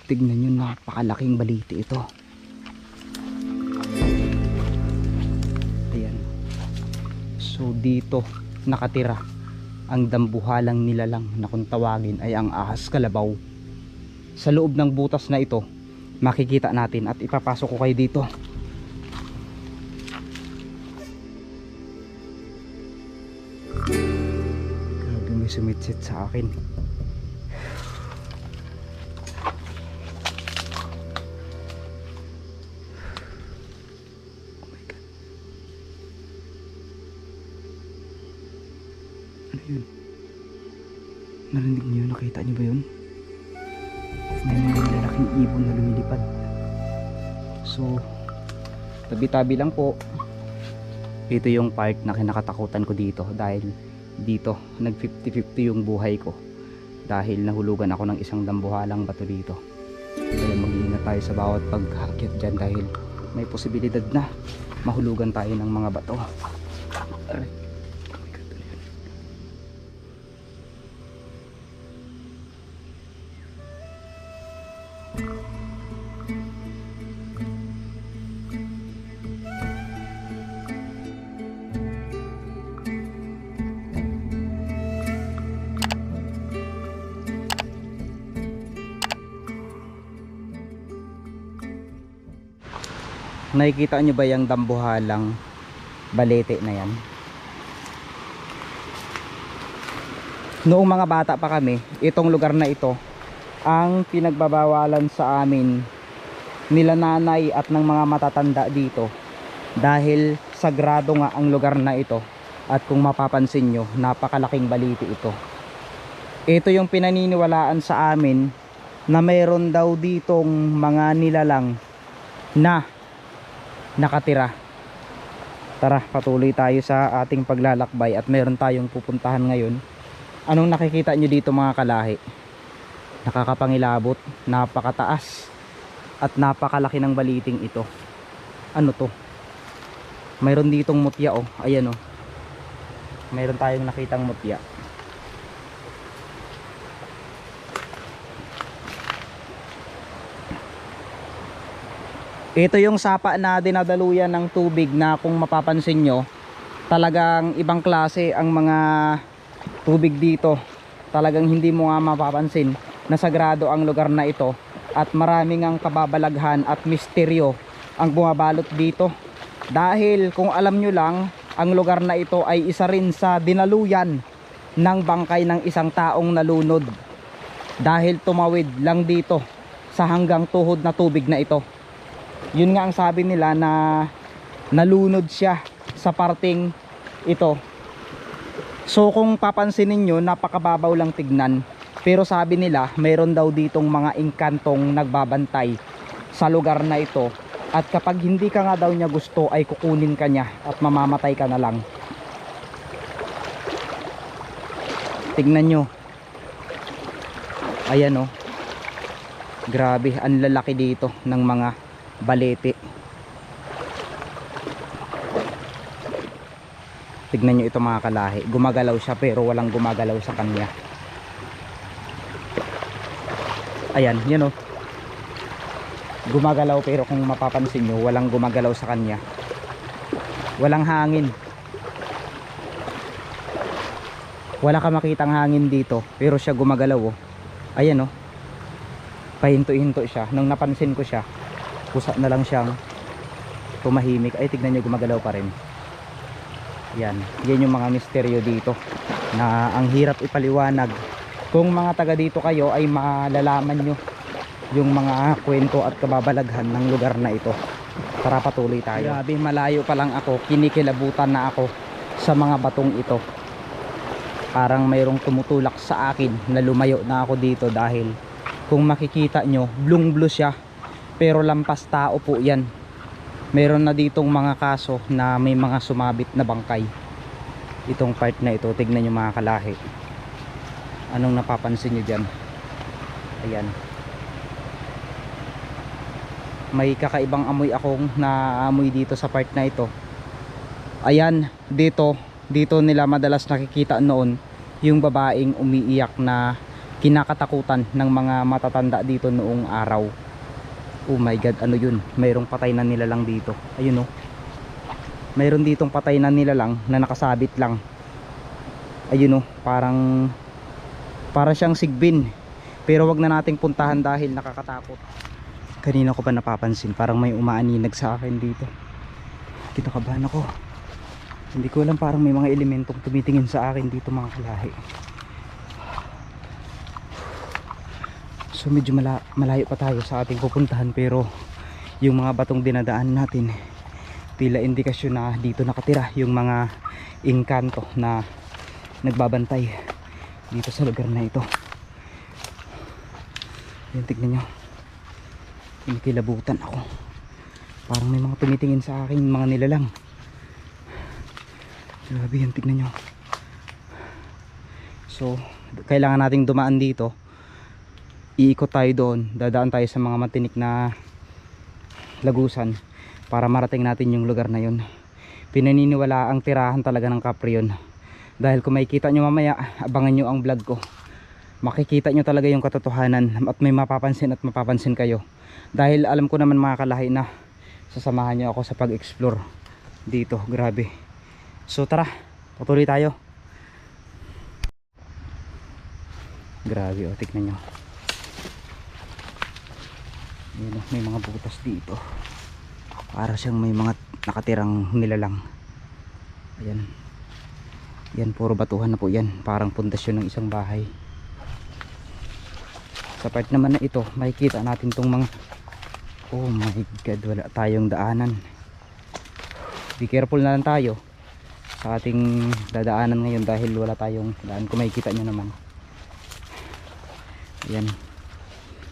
Tignan nyo, napakalaking baliti ito. Ayan. So dito nakatira ang dambuhalang nilalang na kung tawagin ay ang ahas kalabaw. Sa loob ng butas na ito makikita natin at ipapasok ko kayo dito. Grabe, may sumitsit sa akin. Ano yun? Narinig niyo? Nakita niyo ba yun? May mga lalaking ibon na lumilipad. So tabi-tabi lang po. Ito yung part na kinakatakutan ko dito, dahil dito nag 50-50 yung buhay ko, dahil nahulugan ako ng isang dambuhalang bato dito. Kaya mag-iingat tayo sa bawat pag-akyat dyan, dahil may posibilidad na mahulugan tayo ng mga bato. Aray. Nakikita nyo ba yung dambuhalang balete na yan? Noong mga bata pa kami, itong lugar na ito ang pinagbabawalan sa amin nila nanay at ng mga matatanda dito, dahil sagrado nga ang lugar na ito. At kung mapapansin nyo, napakalaking balete ito. Ito yung pinaniniwalaan sa amin na mayroon daw ditong mga nilalang na nakatira. Tara, patuloy tayo sa ating paglalakbay at meron tayong pupuntahan ngayon. Anong nakikita nyo dito mga kalahi? Nakakapangilabot, napakataas at napakalaki ng baliting ito. Ano to? Mayroon ditong mutya, oh. Ayan, oh. Mayroon tayong nakitang mutya. Ito yung sapa na dinadaluyan ng tubig na kung mapapansin nyo, talagang ibang klase ang mga tubig dito. Talagang hindi mo nga mapapansin na sagrado ang lugar na ito, at maraming ang kababalaghan at misteryo ang bumabalot dito. Dahil kung alam nyo lang, ang lugar na ito ay isa rin sa dinaluyan ng bangkay ng isang taong nalunod, dahil tumawid lang dito sa hanggang tuhod na tubig na ito. Yun nga ang sabi nila, na nalunod siya sa parting ito. So kung papansinin nyo, napakababaw lang tignan, pero sabi nila mayroon daw ditong mga engkantong nagbabantay sa lugar na ito, at kapag hindi ka nga daw niya gusto ay kukunin ka niya at mamamatay ka na lang. Tignan nyo. Ayan, oh. Grabe, ang lalaki dito ng mga balete. Tignan nyo ito mga kalahi. Gumagalaw siya pero walang gumagalaw sa kanya. Ayan, yan, oh. Gumagalaw pero kung mapapansin nyo, walang gumagalaw sa kanya. Walang hangin. Wala ka makitang hangin dito, pero siya gumagalaw, oh. Ayan, oh. Pahinto-hinto siya. Nung napansin ko siya, kusa na lang siyang tumahimik. Ay, tignan nyo, gumagalaw pa rin. Yan yung mga misteryo dito na ang hirap ipaliwanag. Kung mga taga dito kayo ay malalaman nyo yung mga kwento at kababalaghan ng lugar na ito. Tara, patuloy tayo. Grabe, malayo pa lang ako, kinikilabutan na ako sa mga batong ito. Parang mayroong tumutulak sa akin na lumayo na ako dito, dahil kung makikita nyo, blue siya, pero lampas tao po yan. Meron na ditong mga kaso na may mga sumabit na bangkay. Itong part na ito, tignan nyo mga kalahi. Anong napapansin nyo dyan? Ayan. May kakaibang amoy akong naamoy dito sa part na ito. Ayan, dito nila madalas nakikita noon yung babaeng umiiyak na kinakatakutan ng mga matatanda dito noong araw. Oh my god, ano yun? Mayroong patay na nilalang dito. Ayun oh. Mayroon ditong patay na nilalang na nakasabit lang. Ayun oh, para siyang sigbin. Pero wag na nating puntahan dahil nakakatakot. Kanina ko pa napapansin, parang may umaaninag sa akin dito. Kinakabahan ako. Hindi ko alam, parang may mga elementong tumitingin sa akin dito mga kalahi. So medyo malayo pa tayo sa ating pupuntahan, pero yung mga batong dinadaan natin, tila indikasyon na dito nakatira yung mga engkanto na nagbabantay dito sa lugar na ito. Yan, tignan nyo, kinikilabutan ako. Parang may mga tumitingin sa akin, mga nilalang. Grabe yan, tignan nyo. So kailangan nating dumaan dito. Iikot tayo doon, dadaan tayo sa mga matinik na lagusan para marating natin yung lugar na yun. Pinaniniwala ang tirahan talaga ng kapre yun. Dahil kung makikita nyo mamaya, abangan nyo ang vlog ko, makikita nyo talaga yung katotohanan at may mapapansin at mapapansin kayo. Dahil alam ko naman mga kalahi na sasamahan nyo ako sa pag-explore dito. Grabe. So tara, patuloy tayo. Grabe, o tignan nyo. Ayan, may mga butas dito. Para siyang may mga nakatirang nilalang. Ayan. Yan, puro batuhan na po yan. Parang pundasyon ng isang bahay. Sa part naman na ito, makikita natin tong mga, oh my god, wala tayong daanan. Be careful na lang tayo sa ating dadaanan ngayon dahil wala tayong daan. Kung makikita nyo naman. Ayan.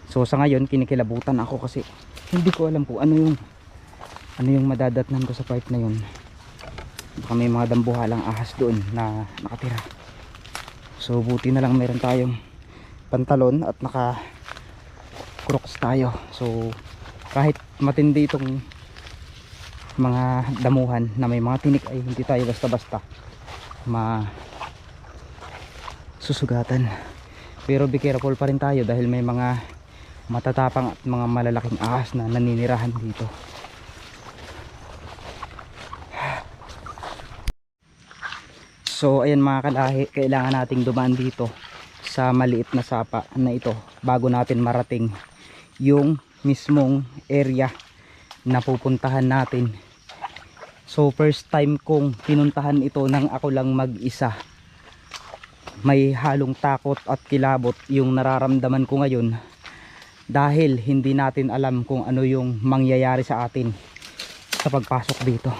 So sa ngayon kinikilabutan ako kasi hindi ko alam kung ano yung madadatnan ko sa part na yun. Baka may mga dambuhalang ahas doon na nakatira. So buti na lang meron tayong pantalon at naka crocs tayo. So kahit matindi itong mga damuhan na may mga tinik ay hindi tayo basta basta susugatan. Pero be careful pa rin tayo dahil may mga matatapang at mga malalaking ahas na naninirahan dito. So ayan mga kalahi, kailangan nating dumaan dito sa maliit na sapa na ito bago natin marating yung mismong area na pupuntahan natin. So first time kong pinuntahan ito nang ako lang mag-isa. May halong takot at kilabot yung nararamdaman ko ngayon dahil hindi natin alam kung ano yung mangyayari sa atin sa pagpasok dito.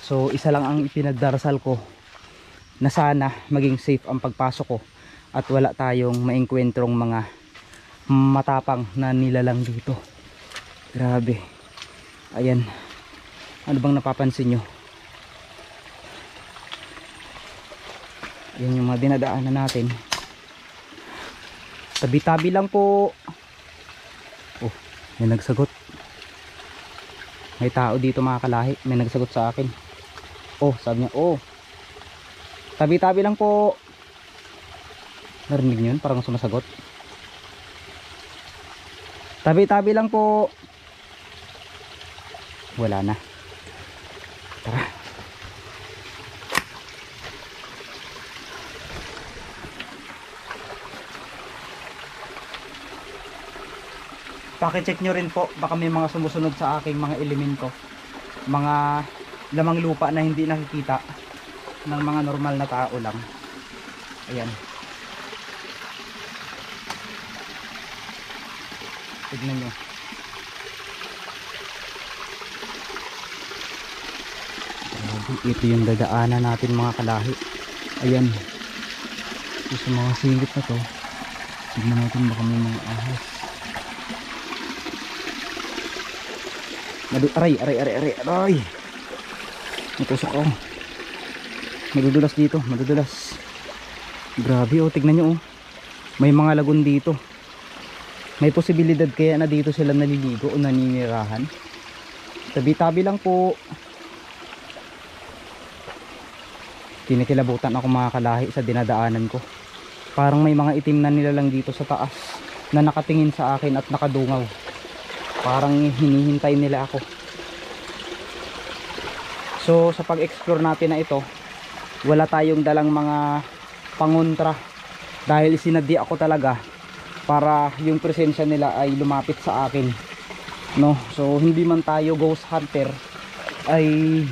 So isa lang ang ipinagdarasal ko, na sana maging safe ang pagpasok ko at wala tayong maengkwentrong mga matapang na nilalang dito. Grabe. Ayan, ano bang napapansin nyo? Yan yung mga dinadaanan natin. Tabi-tabi lang po. Oh, may nagsagot. May tao dito mga kalahi. May nagsagot sa akin. Oh, sabi niya, oh, tabi-tabi lang po. Narinig nyo yun? Parang sumasagot. Tabi-tabi lang po. Wala na. Tara. Pakicheck nyo rin po. Baka may mga sumusunod sa aking mga elemento. Mga lamang lupa na hindi nakikita ng mga normal na tao lang. Ayan. Tignan nyo. Ito yung dadaanan natin mga kalahi. Ayan. Ito sa mga singit na to. Tignan natin baka may mga ahas. Aray. Natusok ako. Madudulas dito, madudulas. Grabe oh, tignan nyo oh. May mga lagun dito. May posibilidad kaya na dito sila naliligo o naninirahan. Tabi-tabi lang po. Kinikilabutan ako mga kalahi sa dinadaanan ko. Parang may mga itim na nilalang dito sa taas na nakatingin sa akin at nakadungaw. Parang hinihintay nila ako. So sa pag-explore natin na ito, wala tayong dalang mga pangontra dahil sinadya ako talaga para yung presensya nila ay lumapit sa akin, no? So hindi man tayo ghost hunter, ay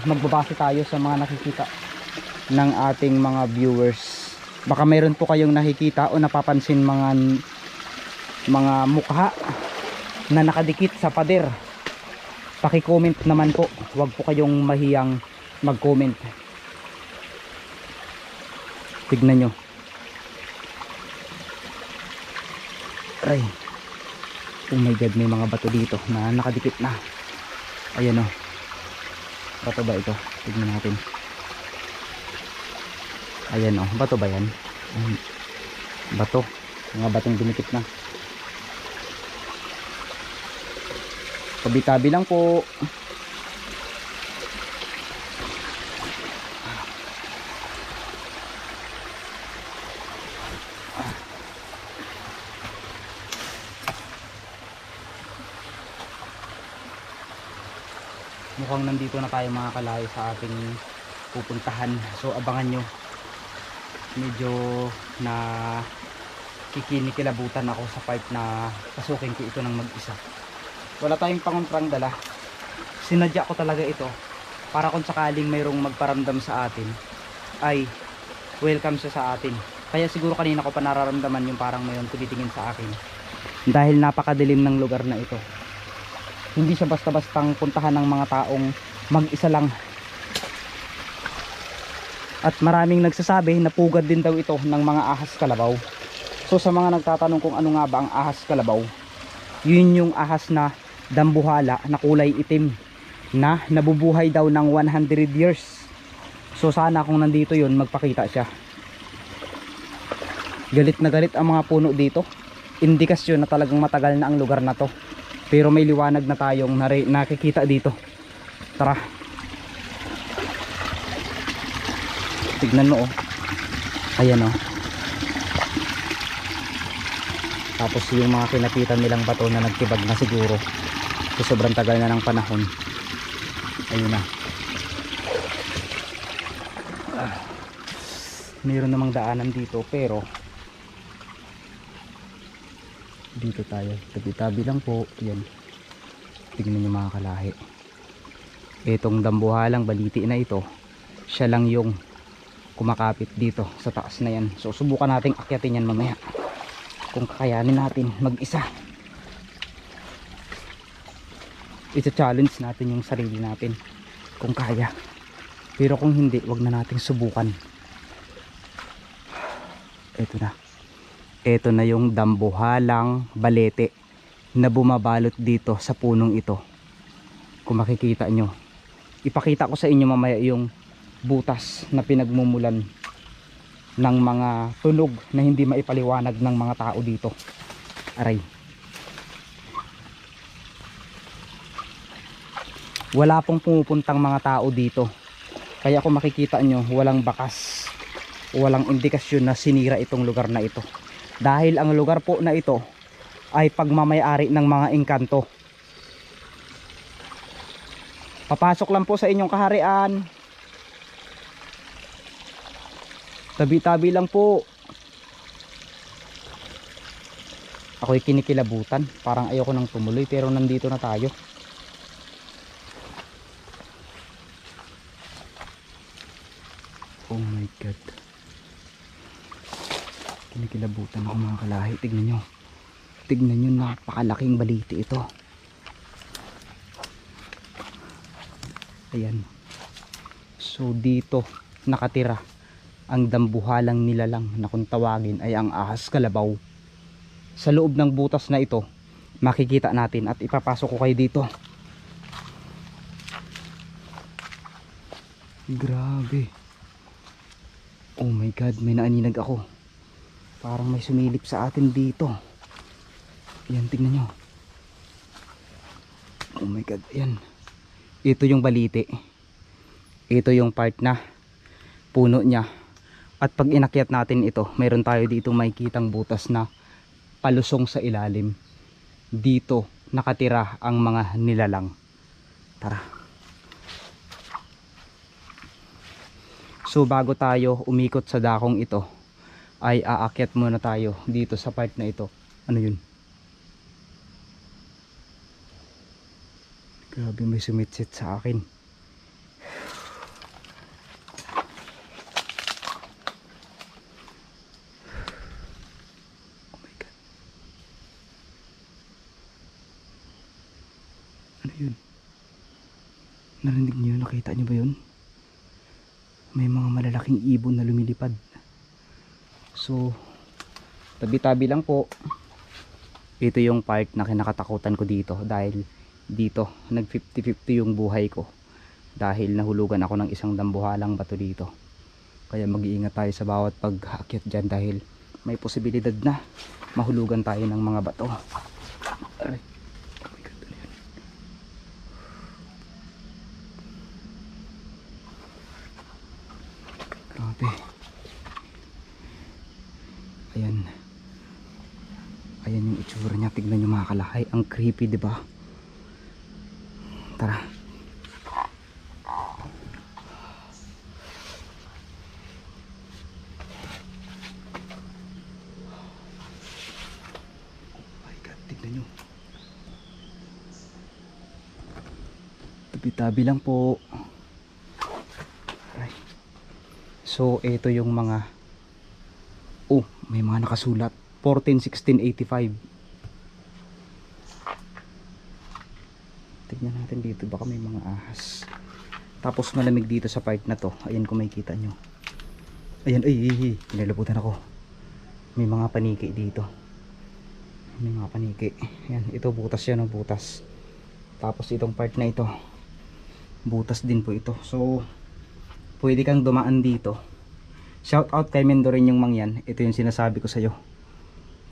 magbabase tayo sa mga nakikita ng ating mga viewers. Baka mayroon po kayong nakikita o napapansin mga mukha na nakadikit sa pader. Paki-comment naman po, huwag po kayong mahiyang mag-comment. Tignan nyo. Ay, oh my god, may mga bato dito na nakadikit na. Ayan o, bato ba ito? Tignan natin. Ayan o, bato ba yan? Bato, mga batong dumikit na. Tabi-tabi lang po. Mukhang nandito na tayo mga kalayo sa ating pupuntahan. So abangan nyo. Medyo na kikinikilabutan ako sa part na pasukin ko ito ng mag-isa. Wala tayong pangontrang dala. Sinadya ko talaga ito para kung sakaling mayroong magparamdam sa atin ay welcome siya sa atin. Kaya siguro kanina ko pa nararamdaman yung parang mayroong tumitingin sa akin dahil napakadilim ng lugar na ito. Hindi siya basta-bastang puntahan ng mga taong mag-isa lang. At maraming nagsasabi na pugad din daw ito ng mga ahas kalabaw. So sa mga nagtatanong kung ano nga ba ang ahas kalabaw, yun yung ahas na dambuhala na kulay itim na nabubuhay daw ng 100 years. So sana kung nandito yun, magpakita siya. Galit na galit ang mga puno dito. Indikasyon na talagang matagal na ang lugar na to. Pero may liwanag na tayong nakikita dito. Tara. Tignan mo oh. Ayan oh. Tapos yung mga kinapitan nilang bato na nagtibag na siguro. So sobrang tagal na ng panahon. Ayun na. Mayroon namang daanan dito pero dito tayo, tabi-tabi lang po. Yan, tignan nyo mga kalahi, itong dambuhalang baliti na ito, siya lang yung kumakapit dito sa taas na yan. So subukan nating akyatin yan mamaya kung kakayanin natin mag-isa. I-challenge natin yung sarili natin kung kaya, pero kung hindi, wag na nating subukan. Ito na yung dambuhalang balete na bumabalot dito sa punong ito. Kung makikita nyo, ipakita ko sa inyo mamaya yung butas na pinagmumulan ng mga tunog na hindi maipaliwanag ng mga tao dito. Aray, wala pong pumupuntang mga tao dito, kaya kung makikita nyo, walang bakas, walang indikasyon na sinira itong lugar na ito. Dahil ang lugar po na ito ay pagmamayari ng mga engkanto. Papasok lang po sa inyong kaharian. Tabi-tabi lang po. Ako'y kinikilabutan. Parang ayoko nang tumuloy pero nandito na tayo. Oh my god. Kinikilabutan ako mga kalahi. Tignan nyo. Tignan nyo, napakalaking baliti ito. Ayan. So dito nakatira ang dambuhalang nilalang na kung tawagin ay ang ahas kalabaw. Sa loob ng butas na ito makikita natin at ipapasok ko kayo dito. Grabe. Oh my god, may naaninag ako. Parang may sumilip sa atin dito. Ayan, tingnan nyo. Oh my god, ayan. Ito yung baliti. Ito yung part na puno niya At pag inakyat natin ito, mayroon tayo dito makikitang butas na palusong sa ilalim. Dito nakatira ang mga nilalang. Tara. So bago tayo umikot sa dakong ito, ay aakyat muna tayo dito sa part na ito. Ano yun? Grabe, may sumitsit sa akin. Oh my God. Ano yun? Narinig niyo yun? Nakita niyo ba yun? May mga malalaking ibon na lumilipad. So tabi-tabi lang po. Ito yung part na kinakatakutan ko dito, dahil dito nag 50-50 yung buhay ko, dahil nahulugan ako ng isang dambuhalang bato dito. Kaya mag-iingat tayo sa bawat pag-aakyat dyan, dahil may posibilidad na mahulugan tayo ng mga bato. Aray. Oh my God, ano yun? Grabe. Ayan. Ayan yung itsura niya. Tignan nyo mga kalahay. Ang creepy, di ba? Tara. Oh my God, tignan nyo. Tabi-tabi lang po. Aray. So, ito yung mga... Oh, may mga nakasulat. 14-16-85. Tignan natin dito, baka may mga ahas. Tapos malamig dito sa part na to. Ayan kung makikita nyo. Ayan, ay, pinalabutan ako. May mga paniki dito. May mga paniki. Ayan, ito butas yan, butas. Tapos itong part na ito, butas din po ito. So pwede kang dumaan dito. Shout out kay Mendorin yung mangyan. Ito yung sinasabi ko sa'yo.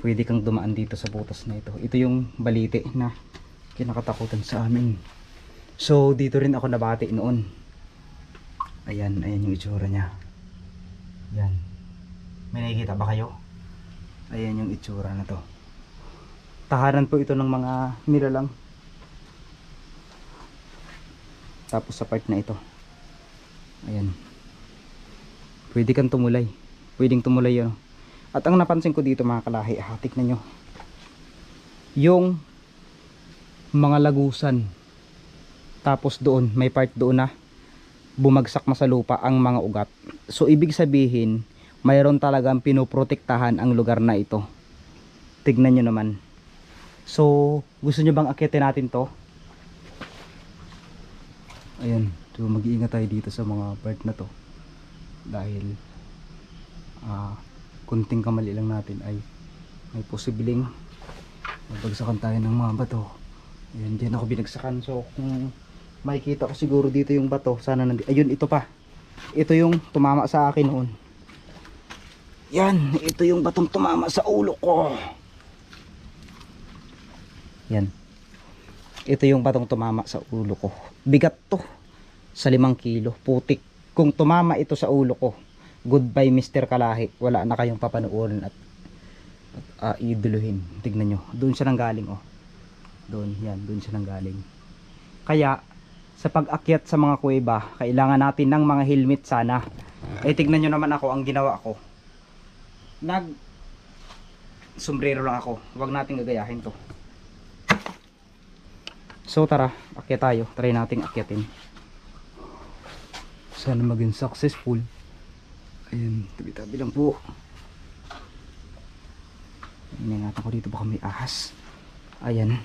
Pwede kang dumaan dito sa butas na ito. Ito yung balite na kinakatakutan sa amin. So dito rin ako nabati noon. Ayan, ayan yung itsura niya. Ayan. May nakikita ba kayo? Ayan yung itsura na to. Tahanan po ito ng mga nilalang. Tapos sa part na ito, ayan, pwede kang tumulay. Pwedeng tumulay yun. At ang napansin ko dito mga kalahi, hatik na nyo, yung mga lagusan. Tapos doon, may part doon na bumagsak na sa lupa ang mga ugat. So ibig sabihin, mayroon talagang pinoprotektahan ang lugar na ito. Tignan nyo naman. So gusto nyo bang akyatin natin to? Ayan, so mag-iingat tayo dito sa mga part na to, dahil kunting kamali lang natin ay may posibleng mabagsakan tayo ng mga bato. Ayan, dyan ako binagsakan. So kung makikita ko siguro dito yung bato, sana nandito. Ayun, ito pa. Ito yung tumama sa akin noon. Yan, ito yung batong tumama sa ulo ko. Yan. Ito yung batong tumama sa ulo ko. Bigat to. Sa 5 kilo. Putik. Kung tumama ito sa ulo ko, goodbye Mr. Kalahi. Wala na kayong papanuorin at iduluhin. Tignan nyo. Doon siya nanggaling, oh. Doon, yan. Doon siya nanggaling. Kaya, sa pag-akyat sa mga kuweba, kailangan natin ng mga helmet sana. Eh, tignan nyo naman ako, ang ginawa ko. Sombrero lang ako. Huwag natin gagayahin to. So tara, akyat tayo. Try nating akyatin. Sana maging successful. Ayun, tabi-tabi lang po. Iningatan ko dito, baka may ahas. Ayan.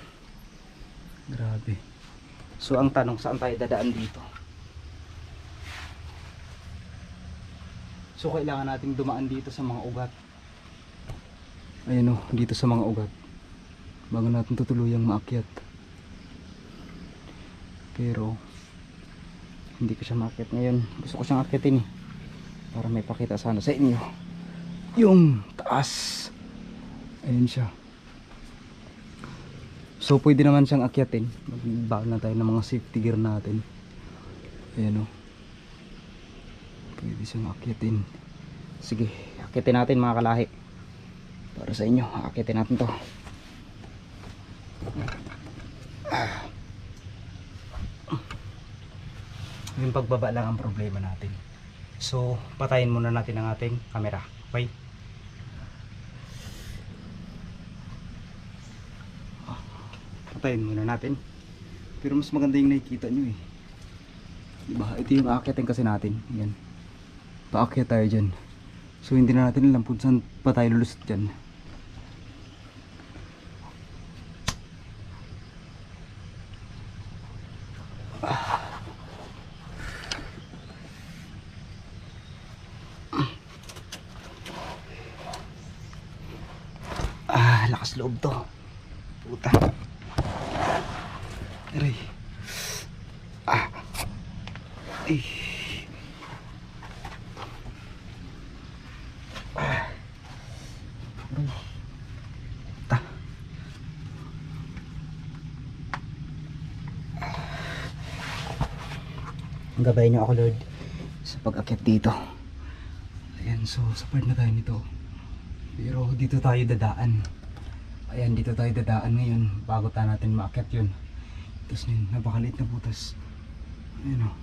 Grabe. So ang tanong, saan tayo dadaan dito? So kailangan nating dumaan dito sa mga ugat. Ayan o, dito sa mga ugat, bago natin tutuluyang maakyat. Pero hindi ko siya maakyat ngayon. Gusto ko siyang akyatin para may pakita sana sa inyo yung taas. Ayan siya. So pwede naman siyang akyatin. Magbawal na tayo ng mga safety gear natin. Ayan o, pwede siyang akyatin. Sige, akitin natin mga kalahi. Para sa inyo, akitin natin to. Yung pagbaba lang ang problema natin. So patayin muna natin ang ating camera. Okay, patayin muna natin. Pero mas maganda yung nakikita nyo eh, diba? Ito yung aakitin kasi natin. Yan, paakyat tayo dyan. So hindi na natin alam kung saan pa tayo lulusot dyan. Lakas loob to. Puta. Aray. Ay. Ta. Gabayan niyo ako, Lord, sa pag-akyat dito. Ayan, so sa part na tayo nito. Pero dito tayo dadaan. Ayan, dito tayo dadaan ngayon bago tayo natin maakyat yun. Tapos yun, napakaliit na butas. Ayan o,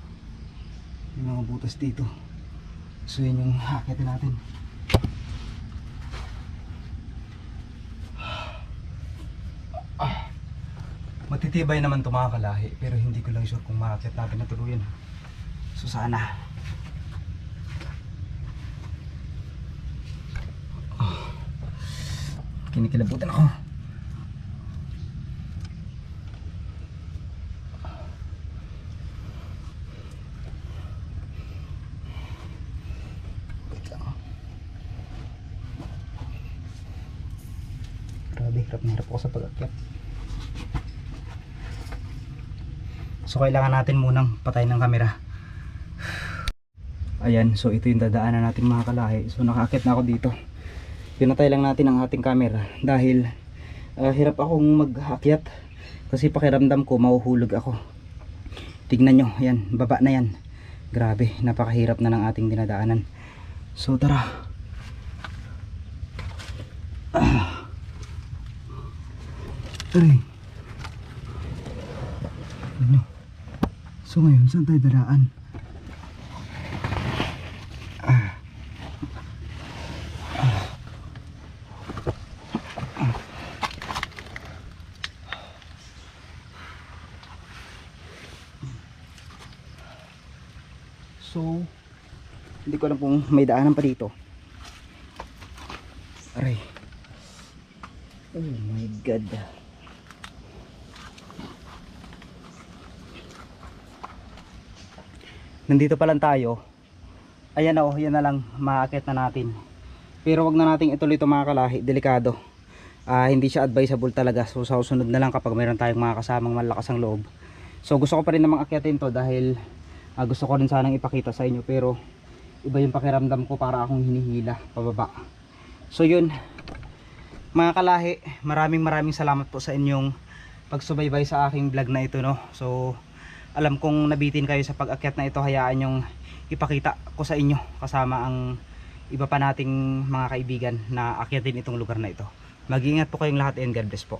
yung mga butas dito. So yun yung aakyatin natin. Matitibay naman ito mga kalahi, pero hindi ko lang sure kung maakyat natin na tuluyan. So sana. Kinikilabutan ako. Grabe, hirap na hirap ako sa pag-akyat. So kailangan natin munang patayin ng camera. Ayan, so ito yung dadaanan natin mga kalahi. So nakaakyat na ako dito. Pinatay lang natin ang ating camera dahil hirap akong mag-akyat kasi pakiramdam ko mahuhulog ako. Tignan nyo, ayan, baba na yan. Grabe, napakahirap na ng ating dinadaanan. So tara. Aray. Ano? So ngayon, saan tayo dadaan? So hindi ko alam kung may daanan pa dito. Aray. Oh my god. Nandito pa lang tayo. Ayan o, yan na lang, maaakit na natin. Pero wag na nating ituloy ito mga kalahi, delikado. Hindi siya advisable talaga. So sa susunod na lang kapag mayroon tayong mga kasamang malakas ang loob. So gusto ko pa rin namang akyatin to dahil gusto ko rin sanang ipakita sa inyo, pero iba yung pakiramdam ko, para akong hinihila pababa. So yun mga kalahi, maraming salamat po sa inyong pagsubaybay sa aking vlog na ito, no. So alam kong nabitin kayo sa pag-akyat na ito, hayaan yung ipakita ko sa inyo kasama ang iba pa nating mga kaibigan na akyatin itong lugar na ito. Mag-iingat po kayong lahat and God bless po.